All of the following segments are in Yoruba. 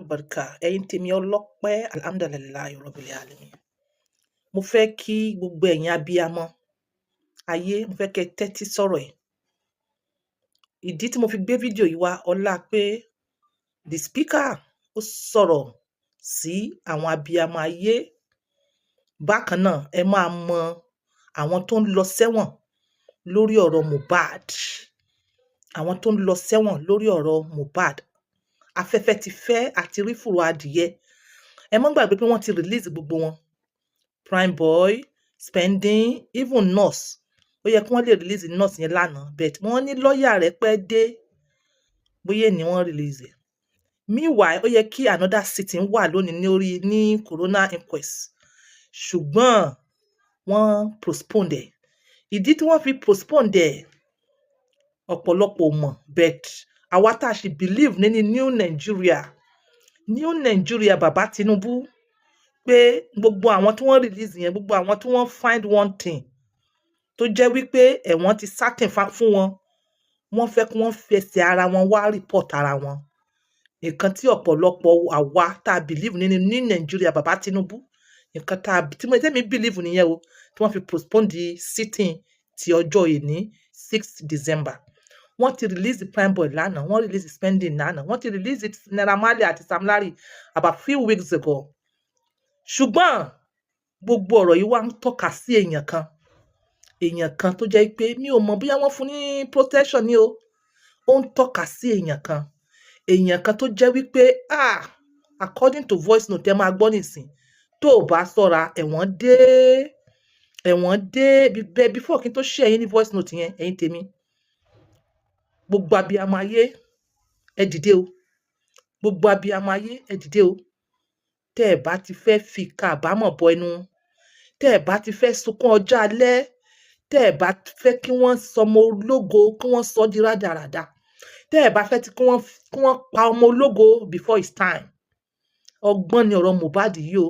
Barka, ẹ̀yin tèmi ọlọ́pẹ́, alhamdulillahi rabbil alamin. Mo fẹ́ kí gbogbo ẹ̀yin abiyamọ ayé, mo fẹ́ kẹ́ tẹ́tí sọ̀rọ̀ ẹ̀. Ìdí tí mo fi gbé fídíò yìí wá ọlá pé the speaker ó sọ̀rọ̀ sí àwọn abiyamọ ayé. Bákan náà, ẹ máa mọ àwọn tó ń lọ sẹ́wọ̀n lórí ọ̀rọ̀ Mohbad. Àwọn tó ń lọ sẹ́wọ̀n lórí ọ̀rọ̀ Mohbad. Afẹ́fẹ́ ti fẹ́ àti rí fùrọ̀ adìyẹ. Ẹ mọ́ gbàgbé pé wọ́n ti release gbogbo wọn. Prime Boy, Spending, even Nurse. Ó yẹ kí wọ́n lè release Nurse yẹn lánàá, but wọ́n ní lọ́ọ̀yà rẹ̀ pẹ́ dé. Bóyá ni wọ́n release ẹ̀. Meanwhile, ó yẹ kí another sitting wà lónìí ní corona inquest. Ṣùgbọ́n wọ́n postpone ẹ̀. Ìdí tí wọ́n fi postpone ẹ̀ ọ̀pọ̀lọpọ̀ mọ̀, but àwa tá a ṣì believe nínú new Nigeria bàbá Tinubu pé gbogbo àwọn tí wọ́n release yẹn, gbogbo àwọn tí wọ́n find one thing tó jẹ́ wípé ẹ̀wọ̀n ti certain fún wọn, wọ́n fẹ́ kí wọ́n fẹsẹ̀ ara wọn wá report ara wọn. Nǹkan tí ọ̀pọ̀lọpọ̀ àwa tá a believe nínú new Nigeria bàbá Tinubu, nǹkan tí mo believe nìyẹn o, tí wọ́n fi postpone the sitting ti ọjọ́ ìní 6 December. Wọ́n ti release the Prime Boy lánàá, wọ́n release the Spending lánàá, wọ́n ti release it Naira Marley àti Sam Larry about few weeks ago. Ṣùgbọ́n gbogbo ọ̀rọ̀ yìí wá ń tọ́ka sí èèyàn kan tó jẹ́ pé mi ò mọ̀ bóyá wọ́n fún ní protection ni o. Ó ń tọ́ka sí èèyàn kan tó jẹ́ wípé according to voice note ẹ máa gbọ́ nísìn, tó o bá ṣọ́ra ẹ̀wọ̀n dé before kí n tó ṣe ẹ̀yin ní voice note yẹn, ẹ̀yin tèmi. Gbogbo abiyamọ ayé ẹ dìde o. Gbogbo abiyamọ ayé ẹ dìde o. Tẹ́ ẹ bá ti fẹ́ fi kábàámọ̀ bọ ẹnu, tẹ́ ẹ bá ti fẹ́ sunkún ọjọ́ alẹ́, tẹ́ ẹ bá fẹ́ kí wọ́n sọmọ ológo, kí wọ́n sọ di rádaràda, tẹ́ ẹ bá fẹ́ kí wọ́n pa ọmọ ológo before it's time. Ọgbọ́n ni ọ̀rọ̀ Mohbad yìí o.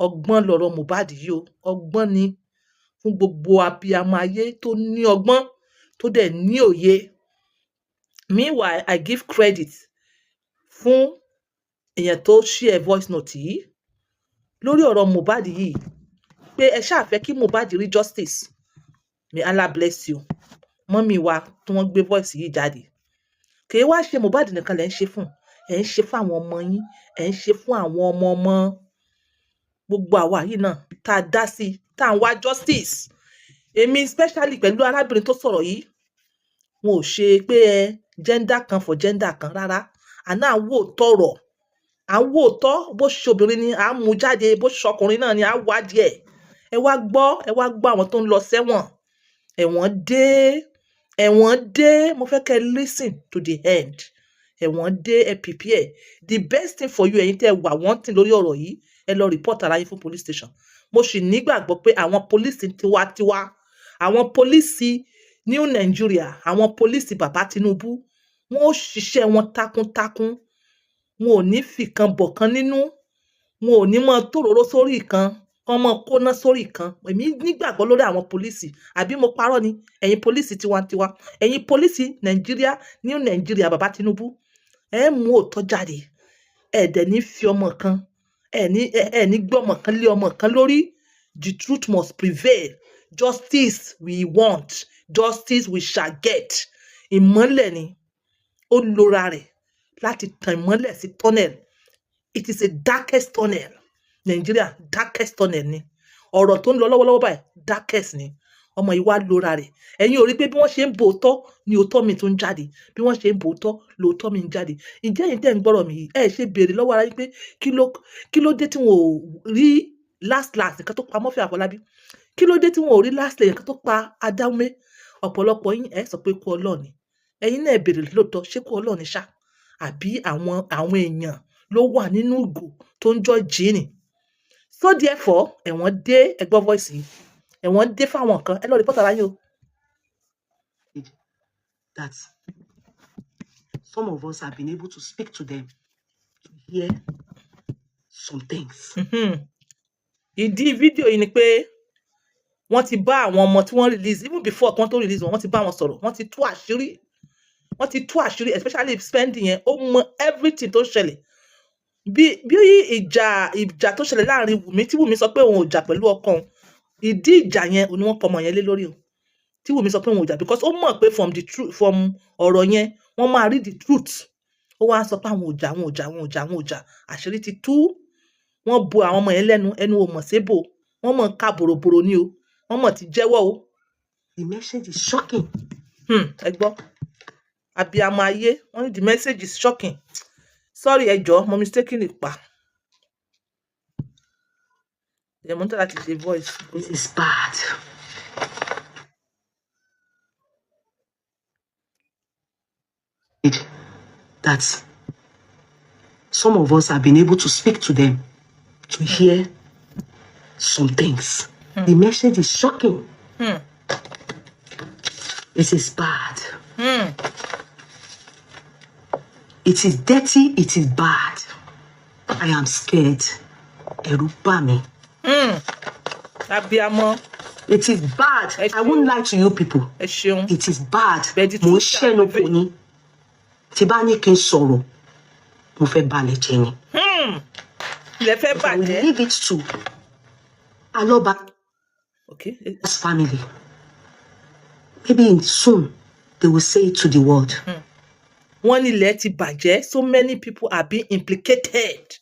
Ọgbọ́n lọ̀rọ̀ Mohbad yìí o. Ọgbọ́n ni fún gbogbo abiyamọ ayé tó ní ọgbọ́n, tó dẹ̀ ní òye. Meanwhile, I give credit fún èèyàn tó share voice note yìí lórí ọ̀rọ̀ Mohbad yìí pé ẹ ṣáà fẹ́ kí Mohbad rí justice. May Allah bless you. Mọ́mí wa tí wọ́n gbé voice yìí jáde. Kì í wá ṣe Mohbad nìkan lẹ́ ń ṣe fún. Ẹ̀ ń ṣe fún àwọn ọmọ yín. Ẹ̀ ń ṣe fún àwọn ọmọ. Gbogbo àwa yìí náà tá a dá sí, tá a ń wá justice. Èmi especially pẹ̀lú arábìnrin tó sọ̀rọ̀ yìí. Wọn ò ṣe pé gender kan for gender kan rárá. Àná à ń wò tọ̀rọ̀. À ń wò tọ́ bó ṣe obìnrin ni à ń mú jáde, bó ṣe ọkùnrin náà ni à ń wá díẹ̀. Ẹ wá gbọ́ àwọn tó ń lọ sẹ́wọ̀n. Ẹ̀wọ̀n dé. Mo fẹ́ kẹ́ listen to the end. Ẹ̀wọ̀n dé, ẹ prepare. The best thing for you ẹ̀yin tẹ́ wà wọ́n tì lórí ọ̀rọ̀ yìí, ẹ lọ report ara yín fún police station. Mo sì nígbàgbọ́ pé àwọn police tiwantiwa, àwọn police new Nigeria, àwọn police bàbá Tinubu, wọn ó ṣiṣẹ́ wọn takuntakun. Wọn ò ní fi kan bọ̀ kan nínú. Wọn ò ní mọ tòróró sórí ìkan, wọ́n mọ kóná sórí ìkan. Èmi nígbàgbọ́ lórí àwọn pólísì. Àbí mo parọ́ ni? Ẹ̀yin pólísì tiwantiwa, ẹ̀yin pólísì Nàìjíríà, new Nigeria bàbá Tinubu, ẹ mú òótọ́ jáde. Ẹ dẹ̀ ní fi ọmọ kan, ẹ ní gbé ọmọ kan lé ọmọ kan lórí. The truth must prevail. Justice we want. Justice we shall get. Ìmọ́lẹ̀ ni ó lora rẹ̀ láti tan ìmọ́lẹ̀ sí tunnel. It is a darkest tunnel. Nigeria darkest tunnel ni. Ọ̀rọ̀ tó ń lọ lọ́wọ́lọ́wọ́ báyìí darkest ni. Ọmọ yìí wá lora rẹ̀. Ẹ̀yin ò rí pé bí wọ́n ṣe ń bo òótọ́ ni òótọ́ mi tún jáde. Bí wọ́n ṣe ń bo òótọ́ lóòótọ́ mi ń jáde. Ǹjẹ́ ẹ̀yin tẹ́ ń gbọ́rọ̀ mi yìí, ẹ ṣe béèrè lọ́wọ́ ara yín pé kí ló dé tí wọn ò rí last nǹkan tó pa Murphy Àfọlábí? Kí ló dé tí wọn ò rí last nǹkan tó pa Adámé? Ọ̀pọ̀lọpọ̀ yín ẹ sọ pé kú Ọlọ́run ni. Ẹ̀yin náà béèrè lóòótọ́ ṣé kú Ọlọ́run ni ṣá? Àbí àwọn èèyàn ló wà nínú ìgò tó ń jọ jíìnì? So therefore, ẹ̀wọ̀n dé, ẹ gbọ́ voice yìí. Ẹ̀wọ̀n dé fáwọn kan. Ẹ lọ report ara yín o. That some of us have been able to speak to them, to hear some things. Ìdí fídíò yìí ni pé wọ́n ti bá àwọn ọmọ tí wọ́n release, even before kí wọ́n tó release wọ́n ti bá wọn sọ̀rọ̀. Wọ́n ti tú àṣírí, especially Spending yẹn. Ó mọ everything tó ṣẹlẹ̀. bí ìjà tó ṣẹlẹ̀ láàrin Wùmí tí Wùmí sọ pé òun ò jà pẹ̀lú ọkọ òun, ìdí ìjà yẹn òun ni wọ́n pọmọ yẹn lé lórí o, tí Wùmí sọ pé òun ò jà because ó mọ̀ pé from ọ̀rọ̀ yẹn wọ́n máa rí the truth. Ó wá sọ pé àwọn ò jà àṣírí ti tú. Wọ́n bo àwọn ọmọ yẹn lẹ́nu, ẹnu ò mọ̀ sébò, wọ́n mọ̀ ká bòròbòrò ni o, wọ́n mọ̀ ti jẹ́wọ́ o. The message is shocking. Ẹ gbọ́, abiyamọ ayé, wọ́n ní the message is shocking. Sorry ẹ jọ̀ọ́, mo mistakenly pa. Ẹ mọ̀ nítorí láti ṣe voice. This is bad. That some of us have been able to speak to them, to hear some things. The message is shocking. It is bad. It is dirty. It is bad. I am scared. Ẹ̀rù bà mí. Abiyamọ. It is bad. I won't lie to you people. Ẹ ṣeun. It is bad. Bẹ́ẹ̀ni Mo ń ṣẹ́nu kò ní. Tí bá ní kí n sọ̀rọ̀, mo fẹ́ balẹ̀ jẹ́ ni. Ilẹ̀ fẹ́ I will bàjẹ́. leave it to Aloba's Okay. family. Maybe soon they will say it to the world. Wọ́n ní ilẹ̀ ti bàjẹ́, so many people are being implicated.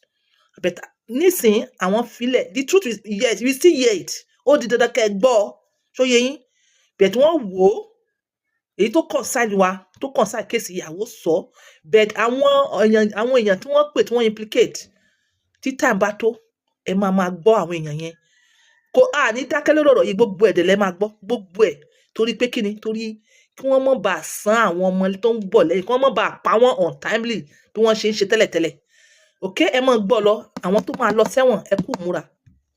But nísìnyí àwọn filẹ̀, the truth is yes, we still hear it. Ó di dandan kẹ́ ẹ gbọ́, ṣó yé yín? But wọ́n wò ó, èyí tó concern wa, tó concern kéèsì ìyàwó sọ, but àwọn èèyàn tí wọ́n pè tí wọ́n implicate, tí time bá tó, ẹ máa gbọ́ àwọn èèyàn yẹn. Kò ní dákẹ́ lórí ọ̀rọ̀ yìí, gbogbo ẹ̀dẹ̀ lẹ́ máa gbọ́, gbogbo ẹ̀. Torí pé kíni? Torí kí wọ́n má bàa san àwọn ọmọ tó ń bọ̀ lẹ́yìn, kí wọ́n má bàa pa wọ́n untimely bí wọ́n ṣe ń ṣe tẹ́lẹ̀tẹ́lẹ̀. Okay, ẹ máa gbọ́ lọ, àwọn tó máa lọ sẹ́wọ̀n, ẹ kú múra.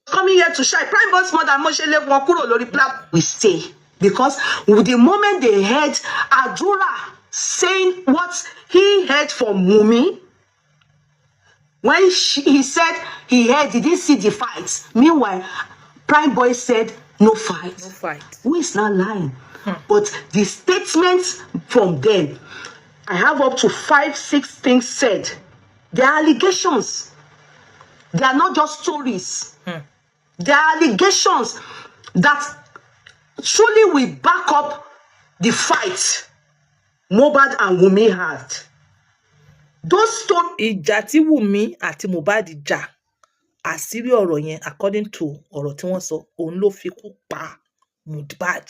Coming here to shine. Prime boss mother mo ṣe lé wọn kúrò lórí platform. We stay because the moment they heard Adura saying what he heard from Wunmi, when he said he heard, he didn't see the fight. Meanwhile, Prime Boy said no fight. No fight. Who is not lying? But the statements from them, I have up to 5-6 things said. They are allegations. They are not just stories. They are allegations that truly will back up the fight Mohbad and Wunmi had. Those stories. Ìjà tí Wùmí àti Mohbad jà, àṣírí ọ̀rọ̀ yẹn according to ọ̀rọ̀ tí wọ́n sọ, òun ló fi kú pa Mohbad.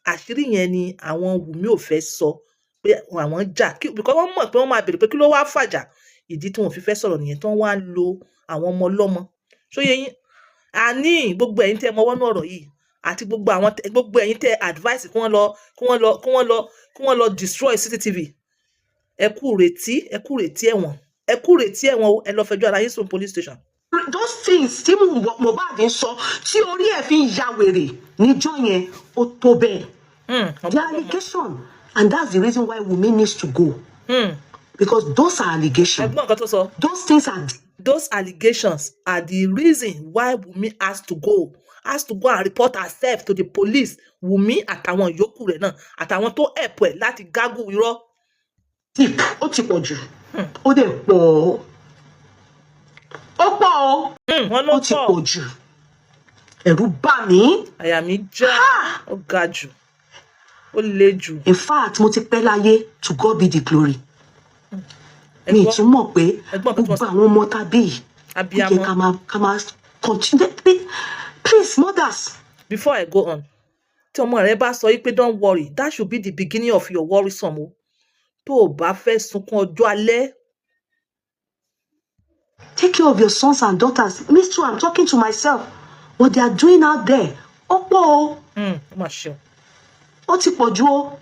Àṣírí yẹn ni àwọn Wùmí ò fẹ́ sọ pé àwọn jà, because wọ́n mọ̀ pé wọ́n máa bèrè pé kí ló wá fàjà. Ìdí tí wọ́n fi fẹ́ sọ̀rọ̀ nìyẹn, tí wọ́n wá lo àwọn ọmọ ọlọ́mọ. Ṣó yé yín? Àní gbogbo ẹ̀yin tẹ́ mọwọ́ náà ọ̀rọ̀ yìí, àti gbogbo ẹ̀yin tẹ́ advice kí wọ́n lọ destroy CCTV. Ẹ kú retí ẹ̀wọ̀n. Ẹ kú retí ẹ̀wọ̀n o, ẹ lọ fẹjọ́ ara yín sùn police station. Those things tí Mohbad ń sọ, tí orí ẹ̀ fi ń ya wèrè níjọ́ yẹn, ó tó bẹ́ẹ̀. The allegation, and that's the reason why Wunmi needs to go. Because those are allegations. Ẹ̀gbọ́n nǹkan tó sọ. Those allegations are the reason why Wunmi has to go and report herself to the police. Wunmi àtàwọn yòókù rẹ̀ náà, àtàwọn tó help ẹ̀ láti gágù irọ́. Ó ti pọ̀ jù. Ó dẹ̀ pọ̀. Ó pọ̀ o. Ó ti pọ̀ jù. Ẹ̀rù bà mí. Àyà mi já. Ó ga jù. Ó le jù. In fact, mo ti pẹ́ láyé, to God be the glory. Mi tún mọ̀ pé gbogbo àwọn ọmọ tàbí yìí, ká máa continue. Please, mothers. Before I go on, tí ọmọ rẹ bá sọ pé don't worry, that should be the beginning of your worrisome o. Tó o bá fẹ́ sunkún ọjọ́ alẹ́. Take care of your sons and daughters. Me too, I'm talking to myself. What they are doing out there, ó pọ̀ o. Ó mà ṣe o. Ó ti pọ̀ jù o.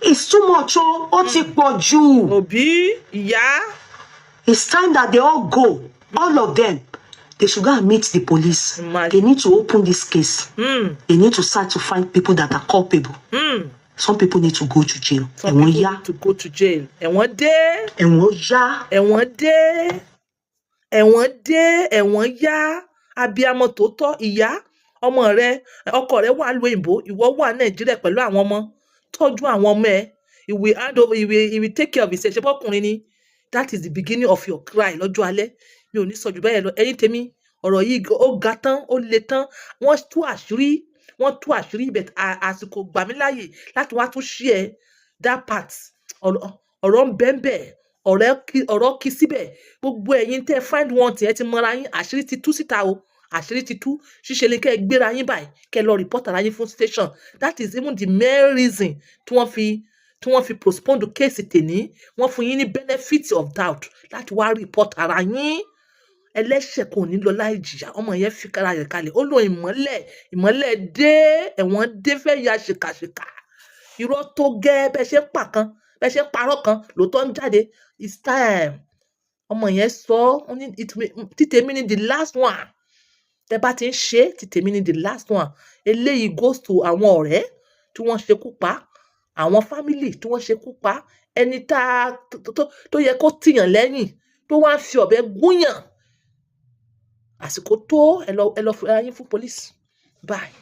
It's too much o. Ó ti pọ̀ jù. Òbí, ìyá. It's time that they all go. All of them. They should go and meet the police. They need to open this case. They need to start to find people that are culpable. Some people need to go to jail. Some people need to go to jail. Ẹ̀wọ̀n dé. Ẹ̀wọ̀n yá. Ẹ̀wọ̀n dé. Ẹ̀wọ̀n dé. Ẹ̀wọ̀n yá. Abiyamọ tòótọ́, ìyá, ọmọ rẹ, ọkọ rẹ wà lóyìnbó, ìwọ wà Nàìjíríà pẹ̀lú àwọn ọmọ. Tọ́jú àwọn ọmọ ẹ. He will hand over, he will take care of himself. Ṣé bọ́kùnrin ni? that is the beginning of your cry lọ́jọ́ alẹ́. Mi ò ní sọ jù bẹ́ẹ̀ lọ. Ẹ̀yin tèmi, ọ̀rọ̀ yìí ó ga tán, ó le tán. Wọ́n tú àṣírí but àsìkò gbà mí láàyè láti wá tún share that part. Ọ̀rọ̀ ń bẹ ńbẹ̀, ọ̀rọ̀ kí síbẹ̀. Gbogbo ẹ̀yin tẹ́ find one tí ẹ ti mọra yín, àṣírí ti tú síta o. Àṣírí ti tú. Ṣíṣe ni kẹ́ ẹ gbéra yín báyìí, kẹ́ ẹ lọ report ara yín fún station. That is even the main reason tí wọ́n fi postpone the case tèní. Wọ́n fún yín ní benefit of doubt láti wá report ara yín. Ẹlẹ́ṣẹ̀ kò ní lọ láì jìyà. Ọmọ yẹn fi kára rẹ̀ kalẹ̀. Ó lo ìmọ́lẹ̀ dé, ẹ̀wọ̀n dé fẹ́ ya ṣìkàṣìkà. Irọ́ tó gẹ́ bẹ́ẹ̀ ṣe ń pa kan, bẹ́ẹ̀ ṣe ń parọ́ kan, lóòótọ́ ń jáde. It's time. Ọmọ yẹn sọ, títèmi ni the last one. Tẹ́ bá ti ń ṣe, títèmi ni the last one. Eléyìí goes to àwọn ọ̀rẹ́ tí wọ́n ṣekú pa, àwọn family tí wọ́n ṣekú pa, ẹni tó yẹ kó tìyàn lẹ́yìn, tó wá ń fi ọ̀bẹ gúnyàn. Àsìkò tó ẹ lọ fi ara yín fún police. Bye.